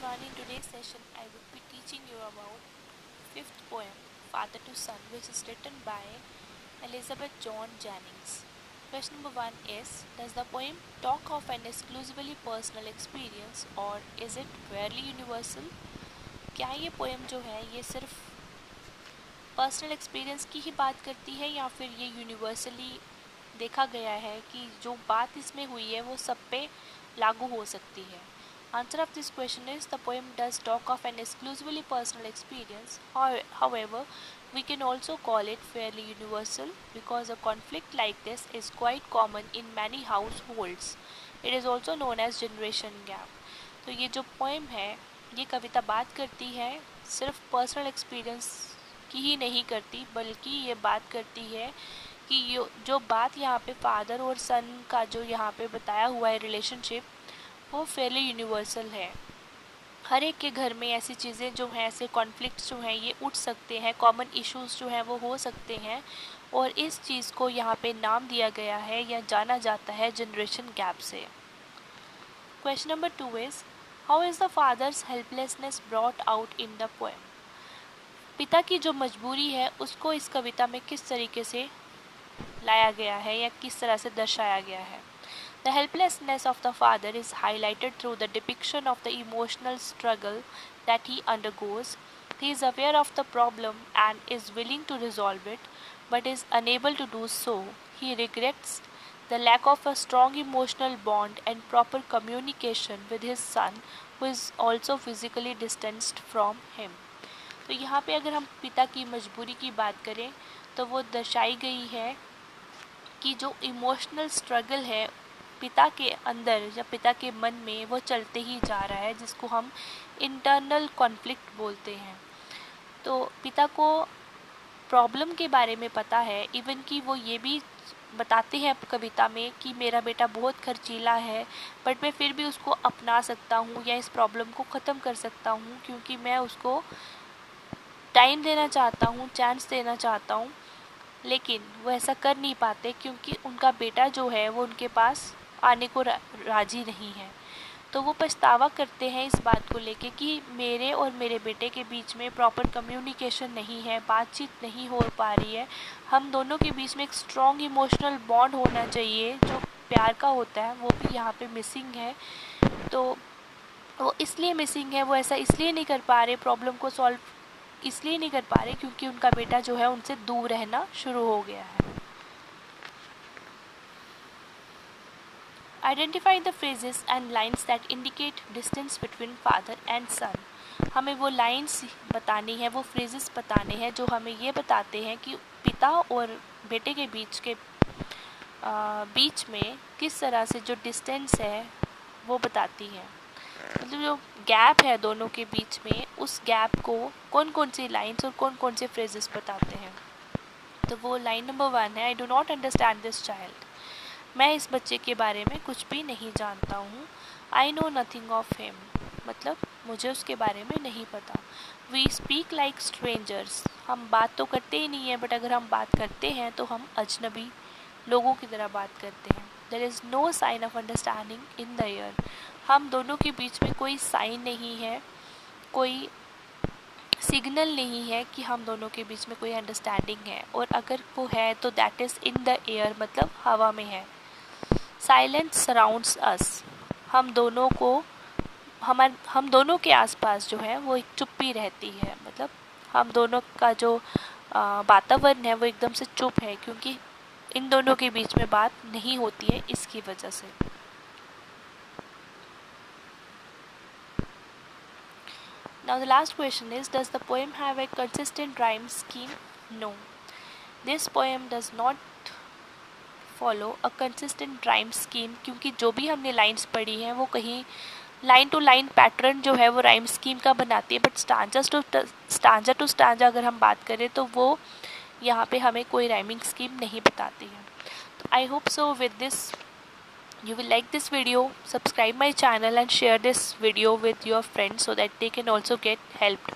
everyone. In today's session, I will be teaching you about fifth poem, Father to Son, which is written by Elizabeth John Jennings. Question number one is: does the poem talk of an exclusively personal experience or is it fairly universal? क्या ये poem जो है ये सिर्फ personal experience की ही बात करती है या फिर ये यूनिवर्सली देखा गया है कि जो बात इसमें हुई है वो सब पे लागू हो सकती है? Answer of this question is the poem does talk of an exclusively personal experience. However, we can also call it fairly universal because a conflict like this is quite common in many households. It is also known as generation gap. तो ये जो poem है ये कविता बात करती है सिर्फ personal experience की ही नहीं करती बल्कि ये बात करती है कि जो बात यहाँ पे फादर और सन का जो यहाँ पे बताया हुआ है रिलेशनशिप वो फेयरली यूनिवर्सल है। हर एक के घर में ऐसी चीज़ें जो हैं, ऐसे कॉन्फ्लिक्ट्स जो हैं ये उठ सकते हैं, कॉमन इश्यूज जो हैं वो हो सकते हैं और इस चीज़ को यहाँ पे नाम दिया गया है या जाना जाता है जनरेशन गैप से। Question number 2 is how is the father's helplessness brought out in the poem? पिता की जो मजबूरी है उसको इस कविता में किस तरीके से लाया गया है या किस तरह से दर्शाया गया है? The helplessness of the father is highlighted through the depiction of the emotional struggle that he undergoes. He is aware of the problem and is willing to resolve it, but is unable to do so. He regrets the lack of a strong emotional bond and proper communication with his son, who is also physically distanced from him. तो यहाँ पे अगर हम पिता की मजबूरी की बात करें तो वो दर्शाई गई है कि जो इमोशनल स्ट्रगल है पिता के अंदर या पिता के मन में वो चलते ही जा रहा है, जिसको हम इंटरनल कॉन्फ्लिक्ट बोलते हैं। तो पिता को प्रॉब्लम के बारे में पता है, इवन कि वो ये भी बताते हैं कविता में कि मेरा बेटा बहुत खर्चीला है बट मैं फिर भी उसको अपना सकता हूँ या इस प्रॉब्लम को ख़त्म कर सकता हूँ क्योंकि मैं उसको टाइम देना चाहता हूँ, चांस देना चाहता हूँ। लेकिन वो ऐसा कर नहीं पाते क्योंकि उनका बेटा जो है वो उनके पास आने को राजी नहीं है। तो वो पछतावा करते हैं इस बात को लेके कि मेरे और मेरे बेटे के बीच में प्रॉपर कम्युनिकेशन नहीं है, बातचीत नहीं हो पा रही है। हम दोनों के बीच में एक स्ट्रॉन्ग इमोशनल बॉन्ड होना चाहिए जो प्यार का होता है, वो भी यहाँ पे मिसिंग है। तो वो इसलिए मिसिंग है, वो ऐसा इसलिए नहीं कर पा रहे, प्रॉब्लम को सॉल्व इसलिए नहीं कर पा रहे क्योंकि उनका बेटा जो है उनसे दूर रहना शुरू हो गया है। Identify the phrases and lines that indicate distance between father and son. हमें वो लाइन्स बतानी है, वो फ्रेजेस बताने हैं जो हमें ये बताते हैं कि पिता और बेटे के बीच में किस तरह से जो डिस्टेंस है वो बताती है। मतलब जो गैप है दोनों के बीच में, उस गैप को कौन कौन सी लाइन्स और कौन कौन से फ्रेजेस बताते हैं। तो वो लाइन नंबर 1 है, I do not understand this child. मैं इस बच्चे के बारे में कुछ भी नहीं जानता हूँ। I know nothing of him, मतलब मुझे उसके बारे में नहीं पता। वी स्पीक लाइक स्ट्रेंजर्स, हम बात तो करते ही नहीं है बट अगर हम बात करते हैं तो हम अजनबी लोगों की तरह बात करते हैं। There is no sign of understanding in the air, हम दोनों के बीच में कोई साइन नहीं है, कोई सिग्नल नहीं है कि हम दोनों के बीच में कोई अंडरस्टैंडिंग है, और अगर वो है तो that is in the air, मतलब हवा में है। साइलेंस सराउंड्स अस, हम दोनों के आसपास जो है वो एक चुप्पी रहती है, मतलब हम दोनों का जो वातावरण है वो एकदम से चुप है क्योंकि इन दोनों के बीच में बात नहीं होती है इसकी वजह से। Now the last question is, does the poem have a consistent rhyme scheme? No. This poem does not follow a consistent rhyme scheme क्योंकि जो भी हमने लाइन्स पढ़ी हैं वो कहीं लाइन टू लाइन पैटर्न जो है वो राइम स्कीम का बनाती है, बट स्टांजा टू स्टांजा अगर हम बात करें तो वो यहाँ पे हमें कोई राइमिंग स्कीम नहीं बताती है। तो I hope so with this you will like this video, subscribe my channel and share this video with your friends so that they can also get helped.